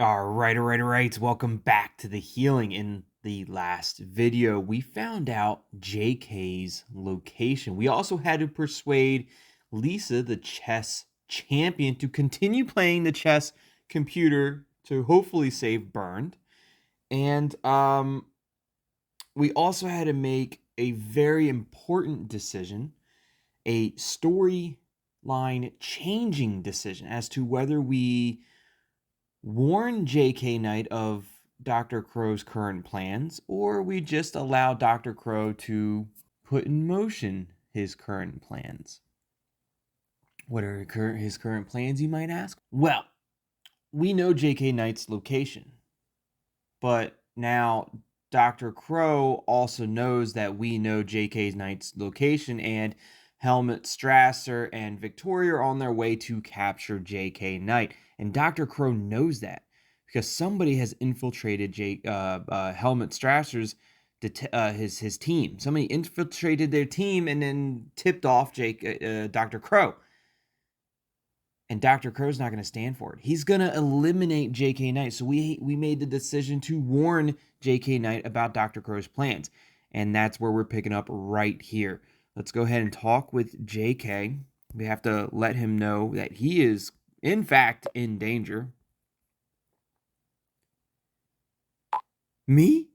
All right. Welcome back to the healing. In the last video, we found out JK's location. We also had to persuade Lisa, the chess champion, to continue playing the chess computer to hopefully save Burned. And we also had to make a very important decision, a storyline changing decision as to whether we warn J.K. Knight of Dr. Crow's current plans, or we just allow Dr. Crow to put in motion his current plans. What are his current plans, you might ask? Well, we know J.K. Knight's location, but now Dr. Crow also knows that we know J.K. Knight's location, and Helmut Strasser and Victoria are on their way to capture J.K. Knight. And Dr. Crow knows that because somebody has infiltrated Helmut Strasser's his team. Somebody infiltrated their team and then tipped off Dr. Crow. And Dr. Crow's not going to stand for it. He's going to eliminate J.K. Knight. So we made the decision to warn J.K. Knight about Dr. Crow's plans. And that's where we're picking up right here. Let's go ahead and talk with J.K. We have to let him know that he is, in fact, in danger. Me?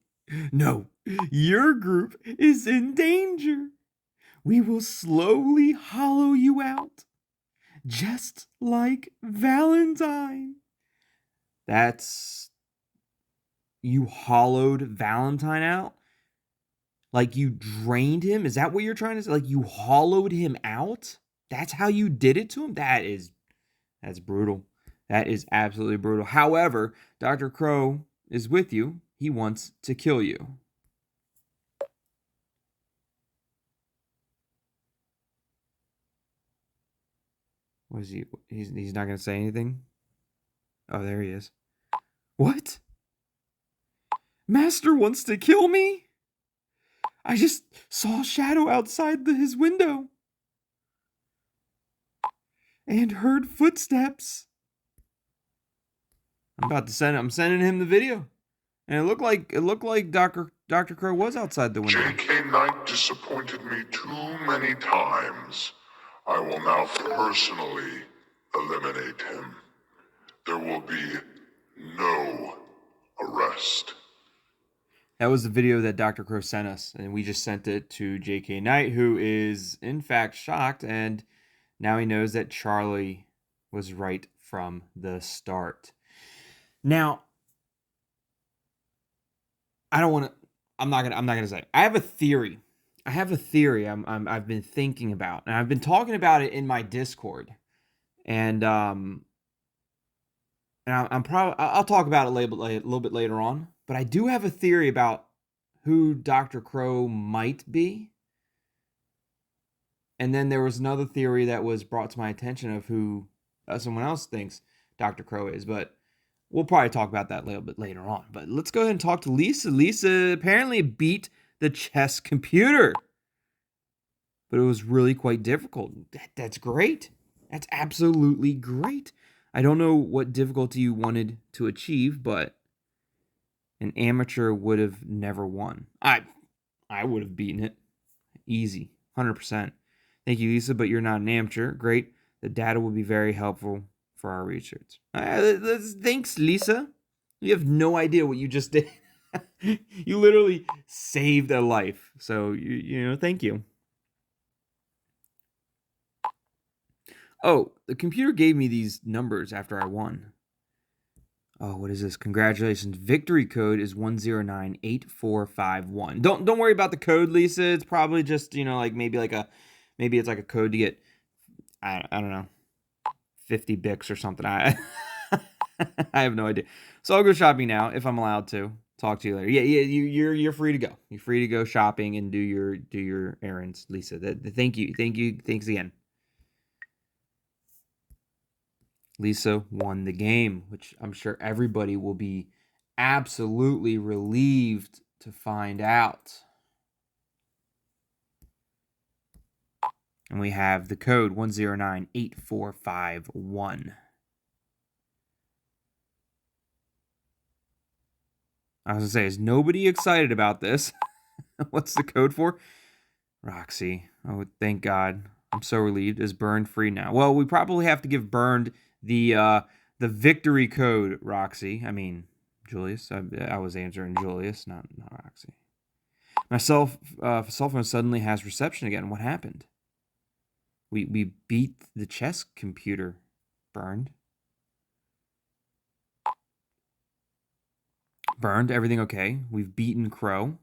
No, your group is in danger. We will slowly hollow you out, just like Valentine. That's... You hollowed Valentine out? Like you drained him? Is that what you're trying to say? Like you hollowed him out? That's how you did it to him? That's brutal. That is absolutely brutal. However, Dr. Crow is with you. He wants to kill you. What is he? He's not going to say anything? Oh, there he is. What? Master wants to kill me? I just saw a shadow outside his window. And heard footsteps. I'm sending him the video. And it looked like Dr. Crow was outside the window. J.K. Knight disappointed me too many times. I will now personally eliminate him. There will be no arrest. That was the video that Dr. Crow sent us, and we just sent it to J.K. Knight, who is in fact shocked, and now he knows that Charlie was right from the start. Now, I'm not gonna say. I have a theory. I've been thinking about, and I've been talking about it in my Discord, and I'll talk about it a little bit later on. But I do have a theory about who Dr. Crow might be. And then there was another theory that was brought to my attention of who someone else thinks Dr. Crow is. But we'll probably talk about that a little bit later on. But let's go ahead and talk to Lisa. Lisa apparently beat the chess computer. But it was really quite difficult. That's great. That's absolutely great. I don't know what difficulty you wanted to achieve, but an amateur would have never won. I would have beaten it. Easy. 100%. Thank you, Lisa, but you're not an amateur. Great. The data will be very helpful for our research. Thanks, Lisa. You have no idea what you just did. You literally saved a life. So, thank you. Oh, the computer gave me these numbers after I won. Oh, what is this? Congratulations. Victory code is 1098451. Don't worry about the code, Lisa. It's probably just, maybe it's like a code to get, I don't know, 50 Bix or something. I have no idea. So I'll go shopping now if I'm allowed to. Talk to you later. Yeah, you're free to go. You're free to go shopping and do your errands, Lisa. Thank you. Thanks again. Lisa won the game, which I'm sure everybody will be absolutely relieved to find out. And we have the code 1098451. I was gonna say, is nobody excited about this? What's the code for? Roxy. Oh, thank God. I'm so relieved. Is Burned free now? Well, we probably have to give Burned the victory code, Roxy. I mean, Julius. I was answering Julius, not Roxy. My cell phone suddenly has reception again. What happened? We beat the chess computer. Burned. Burned. Everything okay? We've beaten Crow.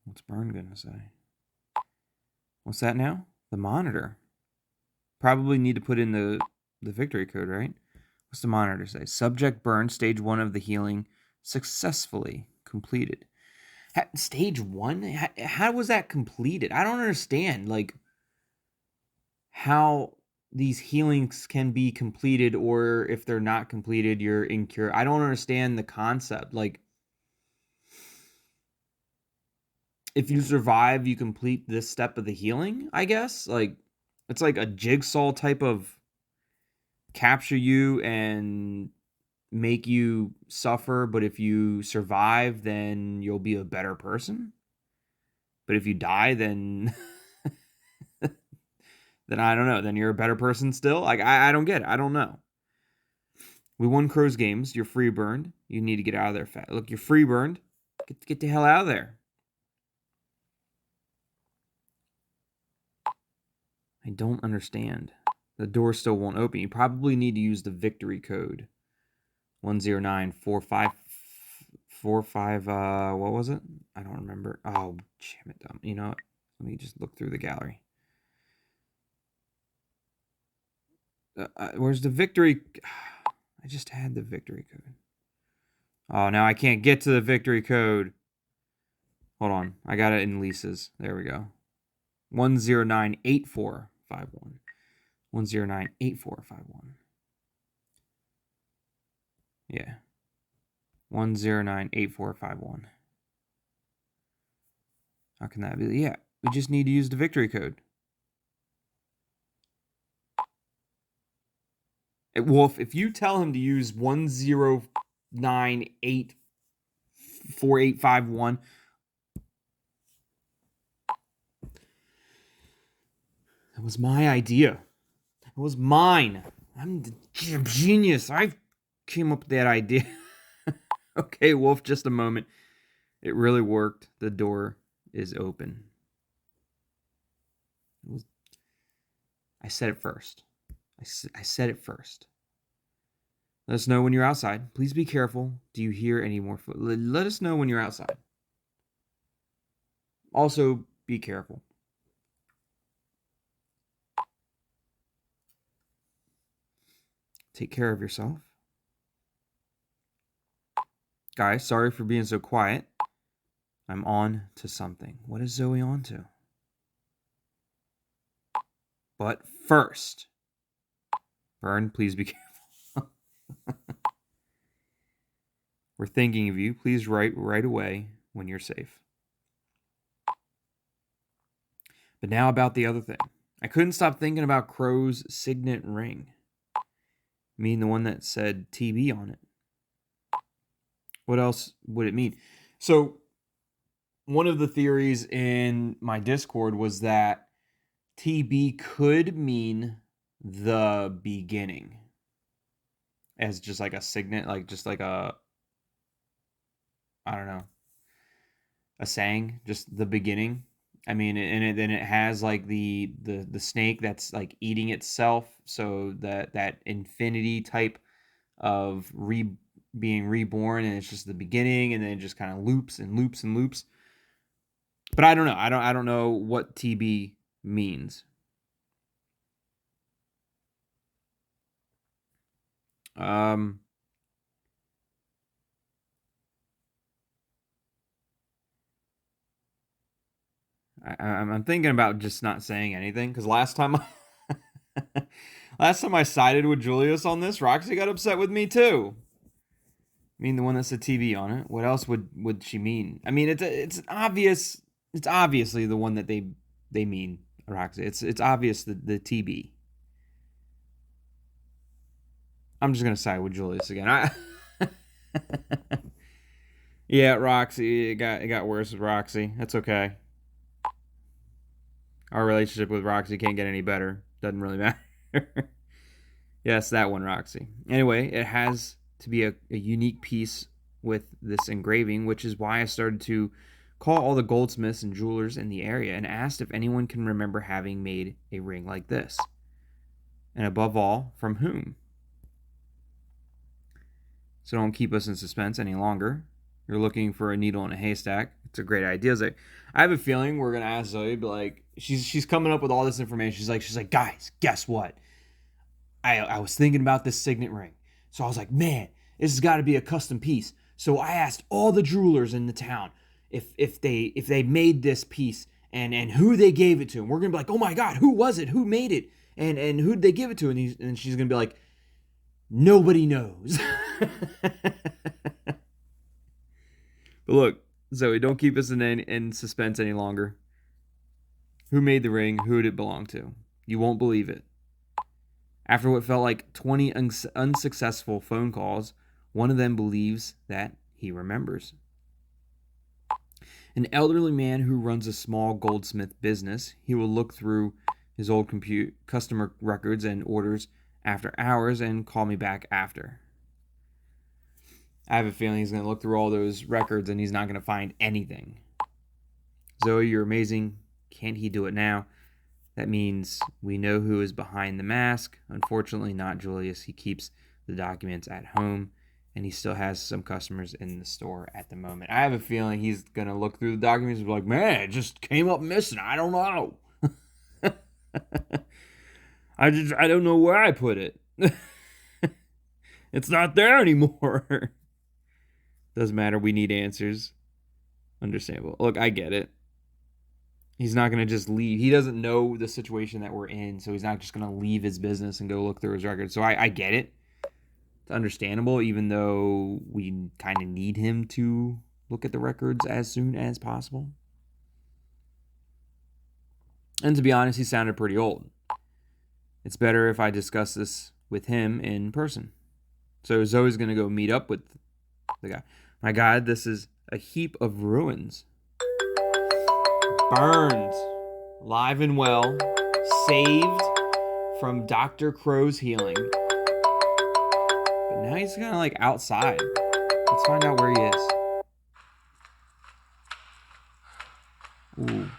What's Burned gonna say? What's that now? The monitor. Probably need to put in the victory code, right? What's the monitor say? Subject burned, stage 1 of the healing successfully completed. Stage 1? How was that completed? I don't understand, like, how these healings can be completed, or if they're not completed, you're incurable. I don't understand the concept. Like, if you survive, you complete this step of the healing, I guess. Like, it's like a jigsaw type of capture you and make you suffer, but if you survive, then you'll be a better person. But if you die, then then I don't know. Then you're a better person still. Like I don't get it. I don't know. We won Crow's games. You're free burned. You need to get out of there fast. Look, you're free burned. Get the hell out of there. I don't understand. The door still won't open. You probably need to use the victory code. 1094545. What was it? I don't remember. Oh, damn it, dumb. You know what? Let me just look through the gallery. Where's the victory? I just had the victory code. Oh, now I can't get to the victory code. Hold on. I got it in Lisa's. There we go. 1098451. 1098451. Yeah. 1098451. How can that be? Yeah. We just need to use the victory code. Wolf, if you tell him to use 1098451, that was my idea. It was mine. I'm the genius. I came up with that idea. Okay, Wolf, just a moment. It really worked. The door is open. I said it first. I said it first. Let us know when you're outside. Please be careful. Do you hear any more? Let us know when you're outside. Also, be careful. Take care of yourself. Guys, sorry for being so quiet. I'm on to something. What is Zoe on to? But first, Vern, please be careful. We're thinking of you. Please write right away when you're safe. But now about the other thing. I couldn't stop thinking about Crow's signet ring. I mean, the one that said TB on it. What else would it mean? So, one of the theories in my Discord was that TB could mean the beginning, as just like a signet, like just like a, I don't know, a saying, just the beginning. I mean, and then it has like the snake that's like eating itself, so that infinity type of being reborn, and it's just the beginning, and then it just kind of loops and loops and loops. But I don't know. I don't know what TB means. Um, I'm thinking about just not saying anything because last time I sided with Julius on this, Roxy got upset with me too. I mean, the one that said TV on it. What else would she mean? I mean, it's obvious. It's obviously the one that they mean, Roxy. It's obvious the TB. I'm just gonna side with Julius again. Yeah, Roxy. It got worse with Roxy. That's okay. Our relationship with Roxy can't get any better. Doesn't really matter. Yes, that one, Roxy. Anyway, it has to be a unique piece with this engraving, which is why I started to call all the goldsmiths and jewelers in the area and asked if anyone can remember having made a ring like this. And above all, from whom? So don't keep us in suspense any longer. You're looking for a needle in a haystack. It's a great idea. I have a feeling we're gonna ask Zoe, but like she's coming up with all this information. She's like, guys, guess what? I was thinking about this signet ring. So I was like, man, this has got to be a custom piece. So I asked all the jewelers in the town if they made this piece and who they gave it to. And we're gonna be like, oh my god, who was it? Who made it? And who did they give it to? And she's gonna be like, nobody knows. But look, Zoe, don't keep us in suspense any longer. Who made the ring? Who did it belong to? You won't believe it. After what felt like 20 unsuccessful phone calls, one of them believes that he remembers. An elderly man who runs a small goldsmith business. He will look through his old customer records and orders after hours and call me back after. I have a feeling he's going to look through all those records and he's not going to find anything. Zoe, you're amazing. Can't he do it now? That means we know who is behind the mask. Unfortunately, not Julius. He keeps the documents at home, and he still has some customers in the store at the moment. I have a feeling he's going to look through the documents and be like, man, it just came up missing. I don't know. I don't know where I put it. It's not there anymore. Doesn't matter. We need answers. Understandable. Look, I get it. He's not going to just leave. He doesn't know the situation that we're in, so he's not just going to leave his business and go look through his records. So I get it. It's understandable, even though we kind of need him to look at the records as soon as possible. And to be honest, he sounded pretty old. It's better if I discuss this with him in person. So Zoe's going to go meet up with the guy. My God, this is a heap of ruins. Burned, alive and well, saved from Dr. Crow's healing. But now he's kind of like outside. Let's find out where he is. Ooh.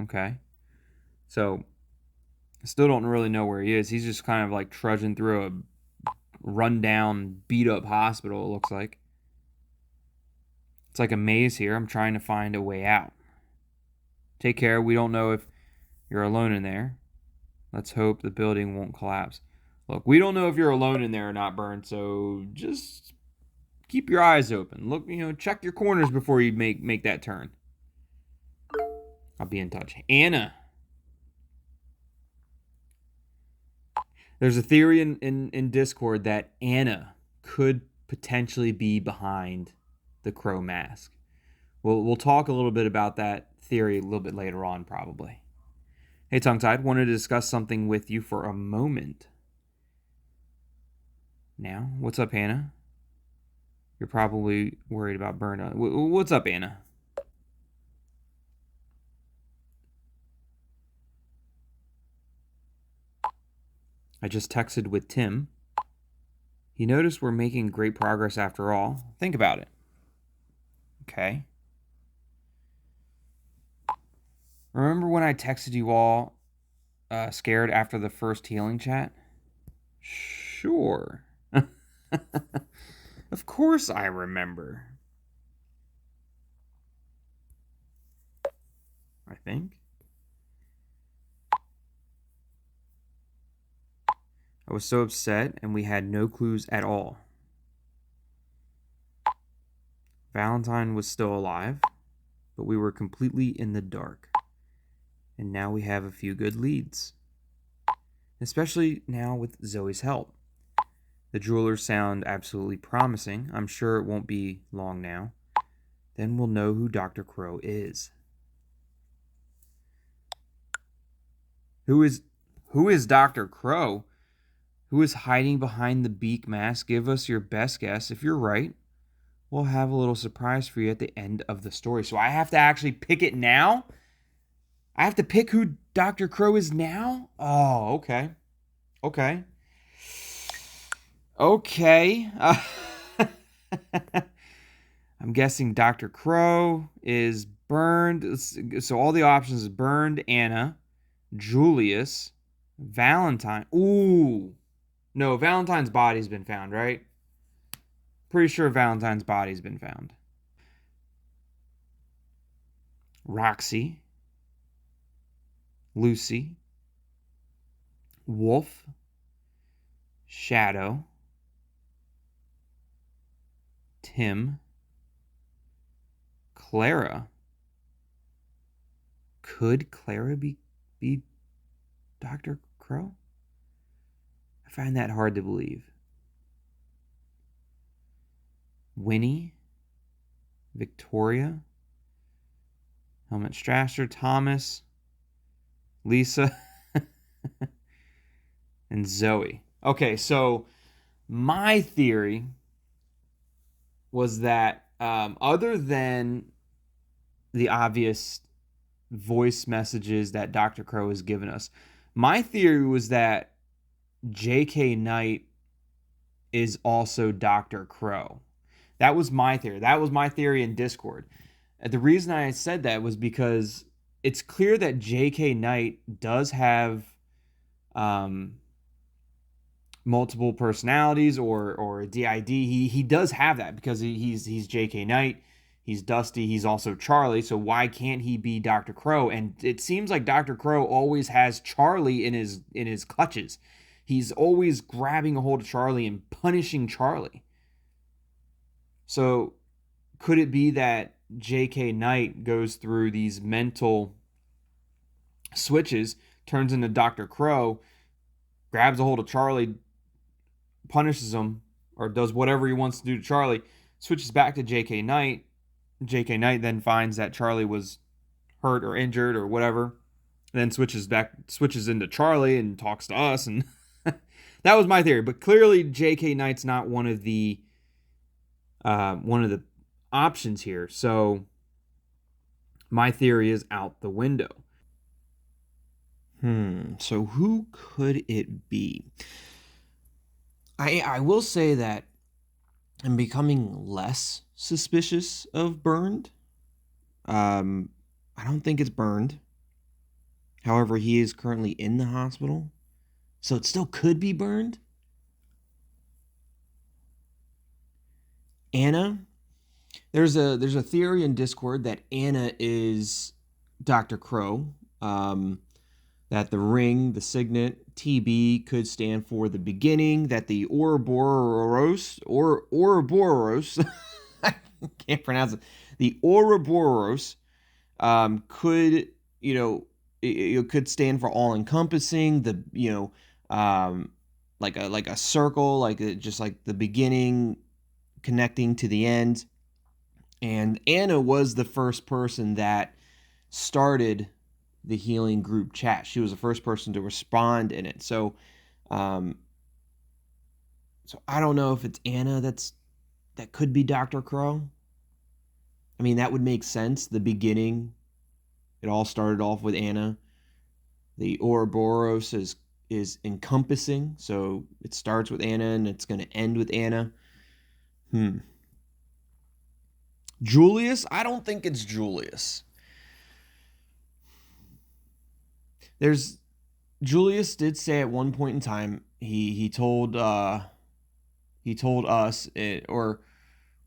Okay. So, I still don't really know where he is. He's just kind of like trudging through a rundown, beat up hospital, it looks like. It's like a maze here. I'm trying to find a way out. Take care. We don't know if you're alone in there. Let's hope the building won't collapse. Look, we don't know if you're alone in there or not, Burn, so just keep your eyes open. Look, check your corners before you make that turn. I'll be in touch. Anna. There's a theory in Discord that Anna could potentially be behind the Crow mask. We'll talk a little bit about that theory a little bit later on, probably. Hey, Tongue-Tied, wanted to discuss something with you for a moment. Now, what's up, Anna? You're probably worried about burnout. What's up, Anna? I just texted with Tim. He noticed we're making great progress after all. Think about it. Okay. Remember when I texted you all scared after the first healing chat? Sure. Of course I remember. I think. I was so upset and we had no clues at all. Valentine was still alive, but we were completely in the dark. And now we have a few good leads. Especially now with Zoe's help. The jewelers sound absolutely promising. I'm sure it won't be long now. Then we'll know who Dr. Crow is. Who is who is Dr. Crow? Who is hiding behind the beak mask? Give us your best guess. If you're right, we'll have a little surprise for you at the end of the story. So I have to actually pick it now? I have to pick who Dr. Crow is now? Oh, okay. Okay. Okay. I'm guessing Dr. Crow is burned. So all the options is burned Anna, Julius, Valentine. Ooh. No, Valentine's body's been found, right? Pretty sure Valentine's body's been found. Roxy, Lucy, Wolf, Shadow, Tim, Clara. Could Clara be Dr. Crow? I find that hard to believe. Winnie, Victoria, Helmut Strasser, Thomas, Lisa, and Zoe. Okay, so my theory was that other than the obvious voice messages that Dr. Crow has given us, my theory was that J.K. Knight is also Dr. Crow. That was my theory. That was my theory in Discord. And the reason I said that was because it's clear that J.K. Knight does have um, multiple personalities or DID. He does have that because he's J.K. Knight. He's Dusty. He's also Charlie. So why can't he be Dr. Crow? And it seems like Dr. Crow always has Charlie in his clutches. He's always grabbing a hold of Charlie and punishing Charlie. So could it be that J.K. Knight goes through these mental switches, turns into Dr. Crow, grabs a hold of Charlie, punishes him, or does whatever he wants to do to Charlie, switches back to J.K. Knight. J.K. Knight then finds that Charlie was hurt or injured or whatever, then switches into Charlie and talks to us, and that was my theory. But clearly, J.K. Knight's not one of the options here. So my theory is out the window. So who could it be? I will say that I'm becoming less suspicious of Burned. I don't think it's Burned. However, he is currently in the hospital, so it still could be Burned. Anna, there's a theory in Discord that Anna is Dr. Crow. That the ring, the signet, TB could stand for the beginning, that the Ouroboros, I can't pronounce it, the Ouroboros could, it could stand for all encompassing, like a circle, just like the beginning connecting to the end. And Anna was the first person that started the healing group chat. She was the first person to respond in it. So I don't know if it's Anna that could be Dr. Crow. I mean, that would make sense. The beginning, it all started off with Anna. The Ouroboros is encompassing, so it starts with Anna and it's going to end with Anna. Julius? I don't think it's Julius. Julius did say at one point in time he told us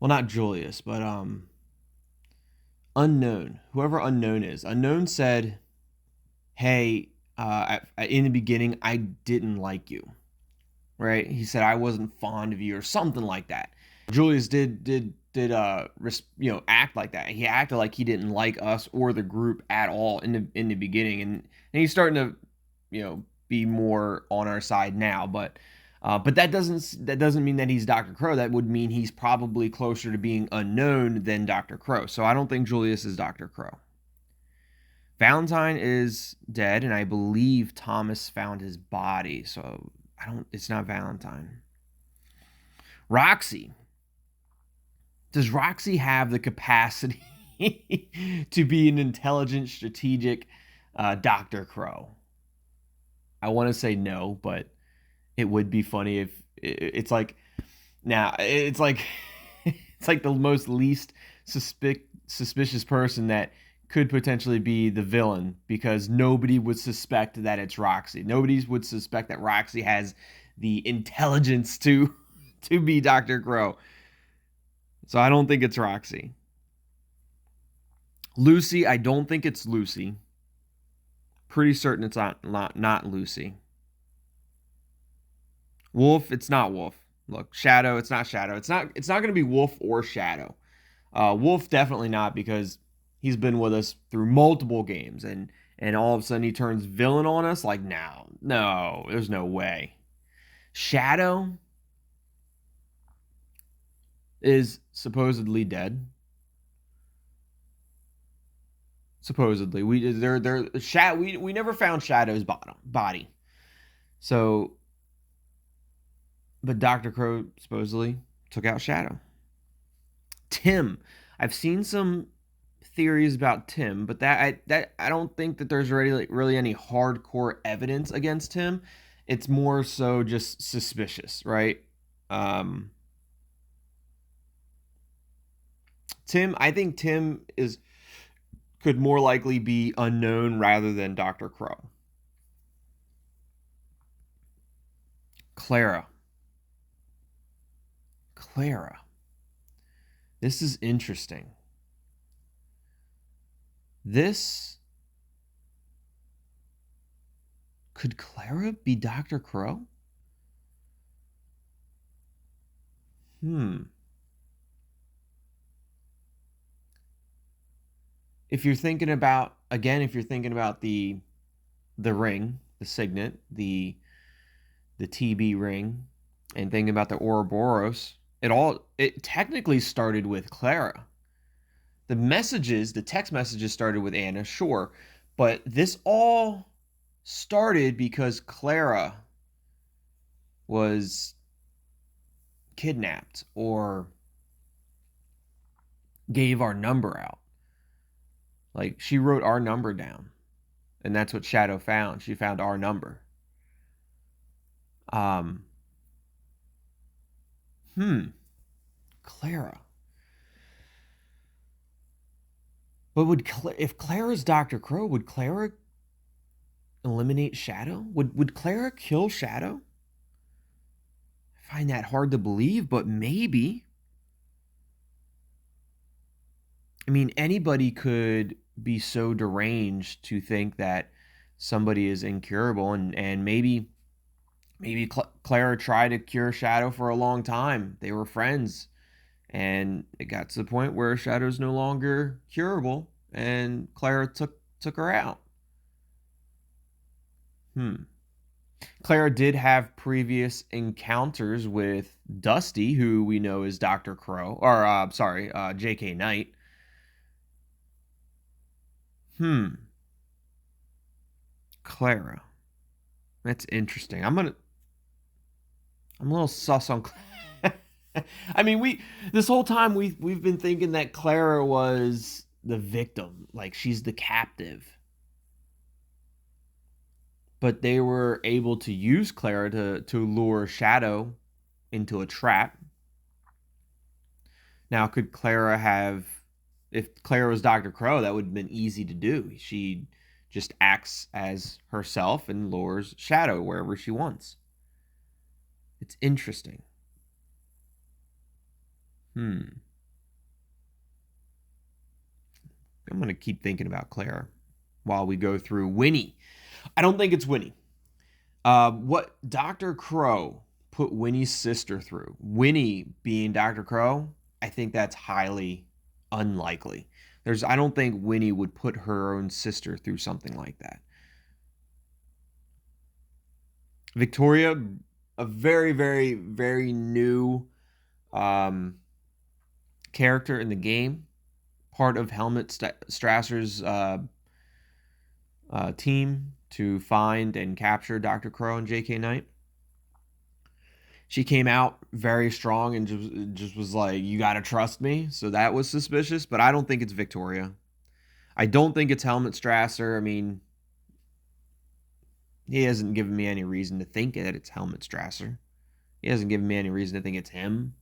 not Julius, but Unknown, whoever Unknown said, hey, in the beginning I didn't like you, right? He said I wasn't fond of you or something like that. Julius did act like that. He acted like he didn't like us or the group at all in the beginning, and he's starting to be more on our side now. But that doesn't mean that he's Dr. Crow. That would mean he's probably closer to being Unknown than Dr. Crow. So I don't think Julius is Dr. Crow. Valentine is dead, and I believe Thomas found his body. So I don't. It's not Valentine. Roxy. Does Roxy have the capacity to be an intelligent, strategic Dr. Crow? I want to say no, but it would be funny if it's like now it's like it's like the most least suspicious person that could potentially be the villain because nobody would suspect that it's Roxy. Nobody would suspect that Roxy has the intelligence to be Dr. Crow. So I don't think it's Roxy. Lucy, I don't think it's Lucy. Pretty certain it's not Lucy. Wolf, it's not Wolf. Look, Shadow, it's not Shadow. It's not going to be Wolf or Shadow. Wolf definitely not because he's been with us through multiple games and all of a sudden he turns villain on us like no, there's no way. Shadow is supposedly dead. Supposedly, we never found Shadow's body. So, but Dr. Crow supposedly took out Shadow. Tim, I've seen some theories about Tim, but that I don't think that there's really any hardcore evidence against him. It's more so just suspicious, right? Um, I think Tim is could more likely be unknown rather than Dr. Crow. Clara. Clara. This is interesting. This could Clara be Dr. Crow? Hmm. If you're thinking about the ring, the signet, the TB ring, and thinking about the Ouroboros, it technically started with Clara. The text messages started with Anna, sure, but this all started because Clara was kidnapped or gave our number out. Like she wrote our number down, and that's what Shadow found. She found our number. Um, hmm, Clara. But if Clara's Dr. Crow, would Clara eliminate Shadow? Would Clara kill Shadow? I find that hard to believe, but maybe. I mean, anybody could be so deranged to think that somebody is incurable, and maybe Clara tried to cure Shadow for a long time. They were friends, and it got to the point where Shadow's no longer curable, and Clara took her out. Hmm. Clara did have previous encounters with Dusty, who we know is Dr. Crow, or sorry, J.K. Knight. Hmm. Clara. That's interesting. I'm a little sus on. I mean, this whole time we've been thinking that Clara was the victim, like she's the captive. But they were able to use Clara to lure Shadow into a trap. Now, could Clara have if Clara was Dr. Crow, that would have been easy to do. She just acts as herself and lures Shadow wherever she wants. It's interesting. Hmm. I'm going to keep thinking about Clara while we go through Winnie. I don't think it's Winnie. What Dr. Crow put Winnie's sister through, Winnie being Dr. Crow, I think that's highly unlikely. I don't think Winnie would put her own sister through something like that. Victoria, a very, very, very new um, character in the game, part of Helmut Strasser's team to find and capture Dr. Crow and J.K. Knight. She came out very strong and just was like, "You gotta trust me." So that was suspicious, but I don't think it's Victoria. I don't think it's Helmut Strasser. I mean, he hasn't given me any reason to think that it's Helmut Strasser. He hasn't given me any reason to think it's him.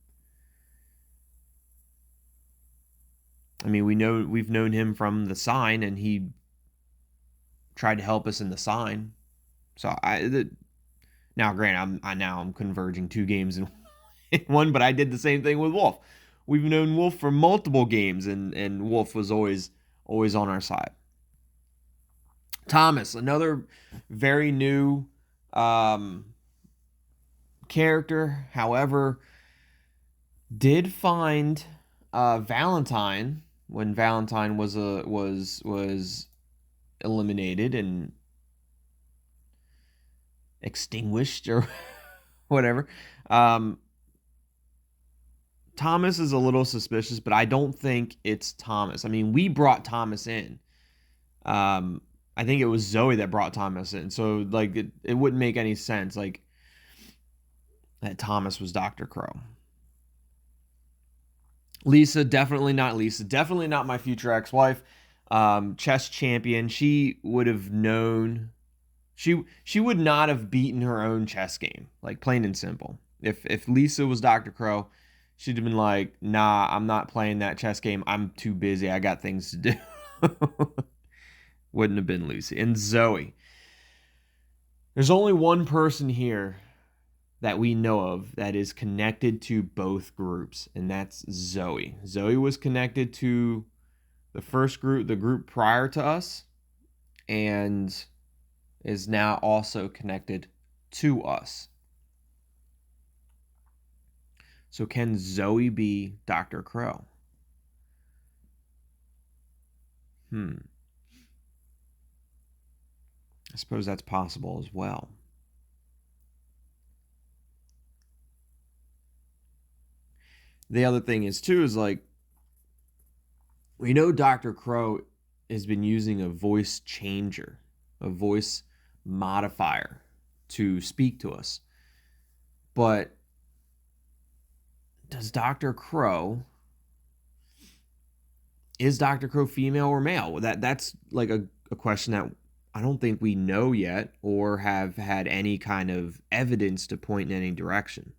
I mean, we've known him from The Sign, and he tried to help us in The Sign. So now, granted, I'm converging two games in one, but I did the same thing with Wolf. We've known Wolf for multiple games, and Wolf was always on our side. Thomas, another very new character, however, did find Valentine when Valentine was eliminated and extinguished or whatever. Thomas is a little suspicious, but I don't think it's Thomas. I mean, we brought Thomas in. I think it was Zoe that brought Thomas in. So like it wouldn't make any sense like that Thomas was Dr. Crow. Lisa, definitely not Lisa. Definitely not my future ex-wife. Chess champion. She would have known. She would not have beaten her own chess game. Like plain and simple. If Lisa was Dr. Crow, she'd have been like, "Nah, I'm not playing that chess game. I'm too busy. I got things to do." Wouldn't have been Lucy. And Zoe. There's only one person here that we know of that is connected to both groups, and that's Zoe. Zoe was connected to the first group, the group prior to us, and is now also connected to us. So can Zoe be Dr. Crow? I suppose that's possible as well. The other thing is too is like we know Dr. Crow has been using a voice changer, a voice modifier to speak to us. But is Dr. Crow female or male? That's like a question that I don't think we know yet or have had any kind of evidence to point in any direction.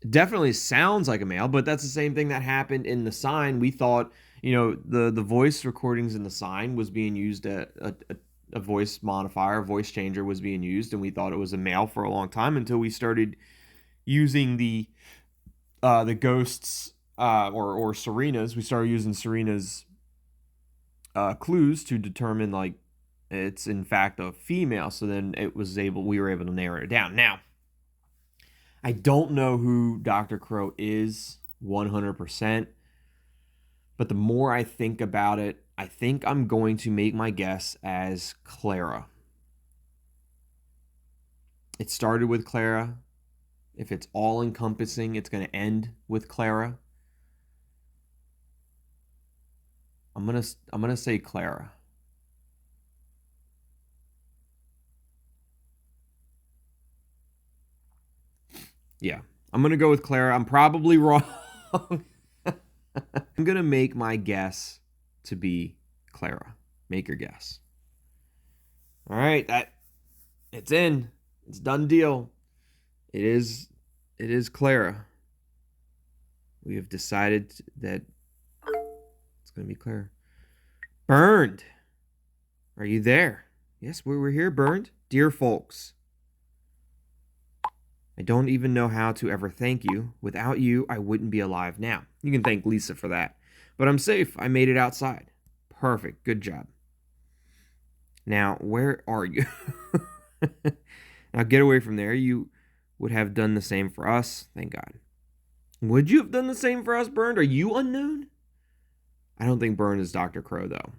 Definitely sounds like a male, but that's the same thing that happened in The Sign. We thought, the voice recordings in The Sign was being used a voice modifier, a voice changer was being used, and we thought it was a male for a long time until we started using the ghosts or Serena's. We started using Serena's clues to determine like it's in fact a female. So then we were able to narrow it down. Now, I don't know who Dr. Crow is 100%, but the more I think about it, I think I'm going to make my guess as Clara. It started with Clara. If it's all encompassing, it's going to end with Clara. I'm gonna say Clara. Yeah, I'm gonna go with Clara. I'm probably wrong. I'm gonna make my guess to be Clara. Make your guess. All right, it's in. It's done deal. It is Clara. We have decided that it's gonna be Clara. Burned. Are you there? Yes, we're here, Burned. Dear folks, I don't even know how to ever thank you. Without you, I wouldn't be alive now. You can thank Lisa for that. But I'm safe. I made it outside. Perfect. Good job. Now, where are you? Now, get away from there. You would have done the same for us. Thank God. Would you have done the same for us, Burned? Are you unknown? I don't think Burned is Dr. Crow, though.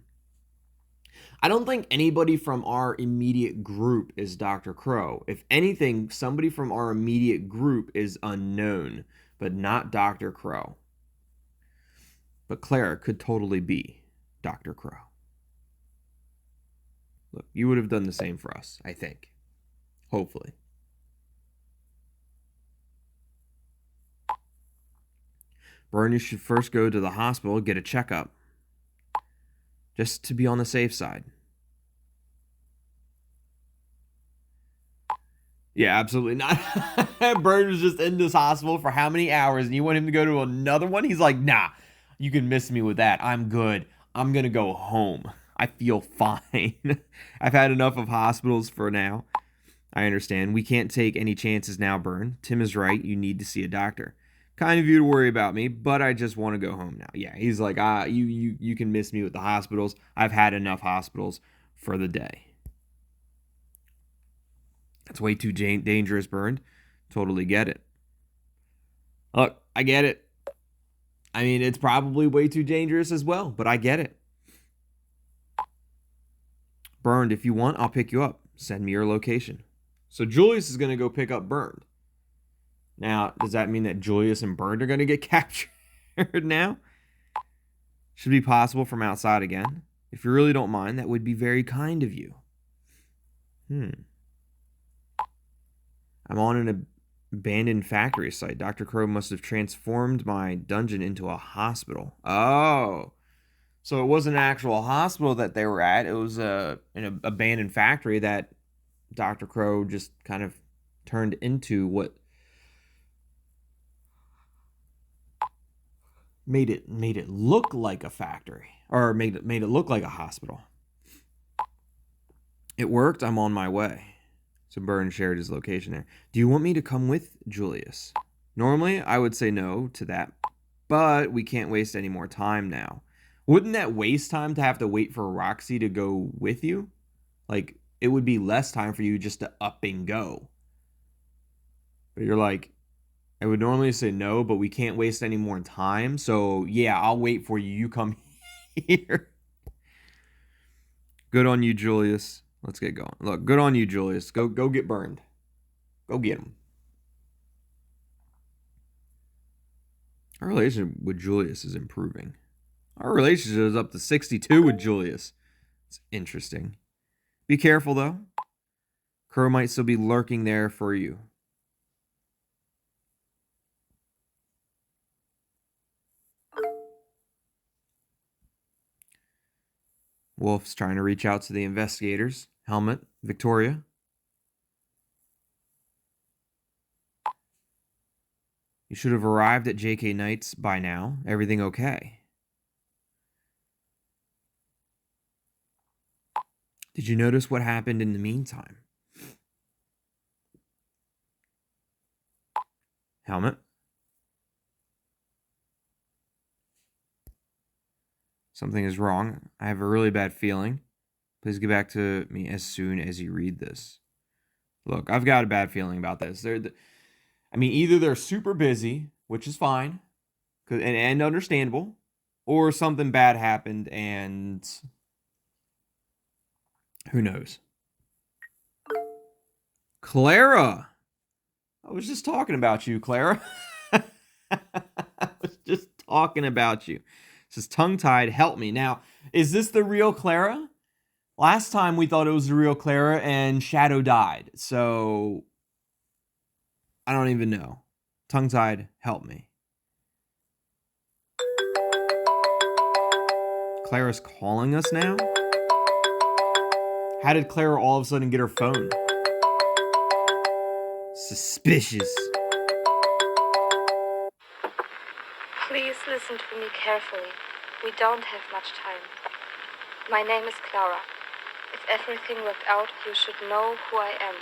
I don't think anybody from our immediate group is Dr. Crow. If anything, somebody from our immediate group is unknown, but not Dr. Crow. But Clara could totally be Dr. Crow. Look, you would have done the same for us, I think. Hopefully. Burn, you should first go to the hospital, get a checkup. Just to be on the safe side. Yeah, absolutely not. Burn was just in this hospital for how many hours, and you want him to go to another one? He's like, nah, you can miss me with that. I'm good. I'm going to go home. I feel fine. I've had enough of hospitals for now. I understand. We can't take any chances now, Burn. Tim is right. You need to see a doctor. Kind of you to worry about me, but I just want to go home now. Yeah, he's like, you can miss me with the hospitals. I've had enough hospitals for the day. That's way too dangerous, Burn. Totally get it. Look, I get it. I mean, it's probably way too dangerous as well, but I get it. Burned, if you want, I'll pick you up. Send me your location. So Julius is going to go pick up Burned. Now, does that mean that Julius and Burned are going to get captured now? Should be possible from outside again. If you really don't mind, that would be very kind of you. I'm on an abandoned factory site. Dr. Crow must have transformed my dungeon into a hospital. Oh. So it wasn't an actual hospital that they were at. It was an abandoned factory that Dr. Crow just kind of turned into what made it look like a factory, or made it look like a hospital. It worked. I'm on my way. So Burn shared his location there. Do you want me to come with Julius? Normally, I would say no to that, but we can't waste any more time now. Wouldn't that waste time to have to wait for Roxy to go with you? Like, it would be less time for you just to up and go. But you're like, I would normally say no, but we can't waste any more time. So, yeah, I'll wait for you. You come here. Good on you, Julius. Let's get going. Look, good on you, Julius. Go get Burned. Go get him. Our relationship with Julius is improving. Our relationship is up to 62 with Julius. It's interesting. Be careful, though. Crow might still be lurking there for you. Wolf's trying to reach out to the investigators. Helmet, Victoria. You should have arrived at J.K. Knight's by now. Everything okay? Did you notice what happened in the meantime? Helmet. Something is wrong. I have a really bad feeling. Please get back to me as soon as you read this. Look, I've got a bad feeling about this. Either they're super busy, which is fine, and understandable, or something bad happened, and who knows? Clara! I was just talking about you, Clara. I was just talking about you. This is tongue-tied. Help me. Now, is this the real Clara? Last time we thought it was the real Clara and Shadow died. So, I don't even know. Tongue-tied, help me. Clara's calling us now? How did Clara all of a sudden get her phone? Suspicious. Please listen to me carefully. We don't have much time. My name is Clara. If everything worked out, you should know who I am.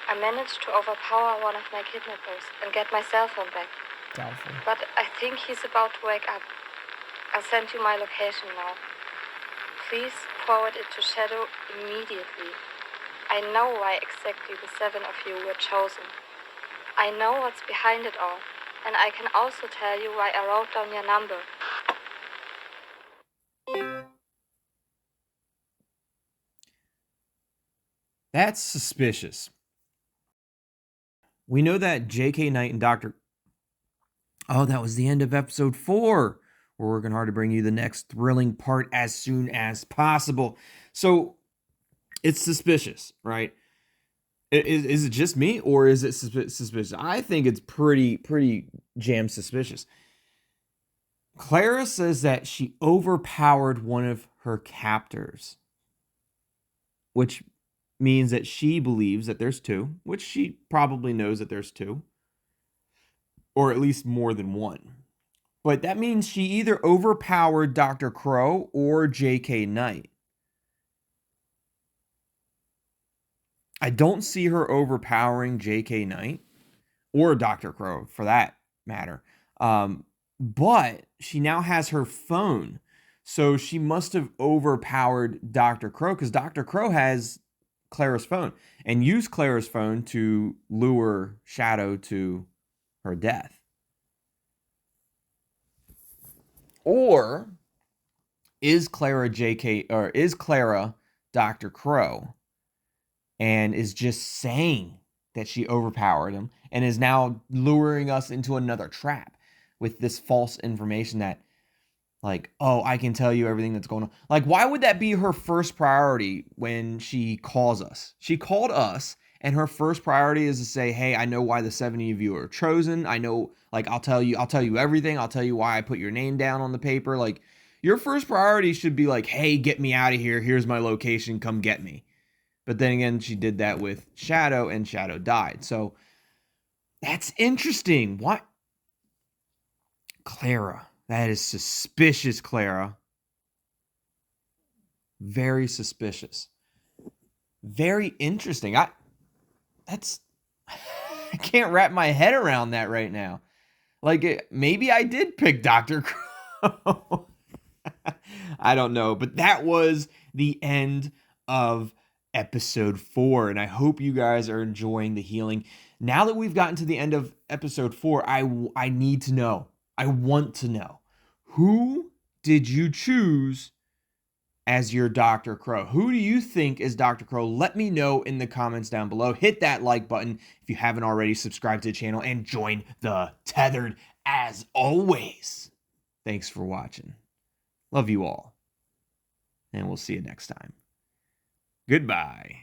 I managed to overpower one of my kidnappers and get my cell phone back. Doubtful. But I think he's about to wake up. I'll send you my location now. Please forward it to Shadow immediately. I know why exactly the 7 of you were chosen. I know what's behind it all, and I can also tell you why I wrote down your number. That's suspicious. We know that J.K. Knight and Dr. Oh, that was the end of episode 4. We're working hard to bring you the next thrilling part as soon as possible. So it's suspicious, right? Is it just me, or is it suspicious? I think it's pretty jam suspicious. Clara says that she overpowered one of her captors, which means that she believes that there's two, which she probably knows that there's two, or at least more than one. But that means she either overpowered Dr. Crow or J.K. Knight. I don't see her overpowering J.K. Knight or Dr. Crow for that matter. But she now has her phone. So she must have overpowered Dr. Crow because Dr. Crow has Clara's phone and used Clara's phone to lure Shadow to her death. Or is Clara Dr. Crow and is just saying that she overpowered him and is now luring us into another trap with this false information that, like, oh, I can tell you everything that's going on. Like, why would that be her first priority when she calls us? She called us, and her first priority is to say, hey, I know why the 70 of you are chosen. I know, like, I'll tell you everything. I'll tell you why I put your name down on the paper. Like, your first priority should be like, hey, get me out of here. Here's my location. Come get me. But then again, she did that with Shadow, and Shadow died. So that's interesting. What? Clara. That is suspicious, Clara. Very suspicious. Very interesting. I can't wrap my head around that right now. Like, maybe I did pick Dr. Crow. I don't know. But that was the end of episode 4. And I hope you guys are enjoying the healing. Now that we've gotten to the end of episode 4, I need to know. I want to know. Who did you choose as your Dr. Crow? Who do you think is Dr. Crow? Let me know in the comments down below. Hit that like button if you haven't already. Subscribe to the channel and join the Tethered as always. Thanks for watching. Love you all. And we'll see you next time. Goodbye.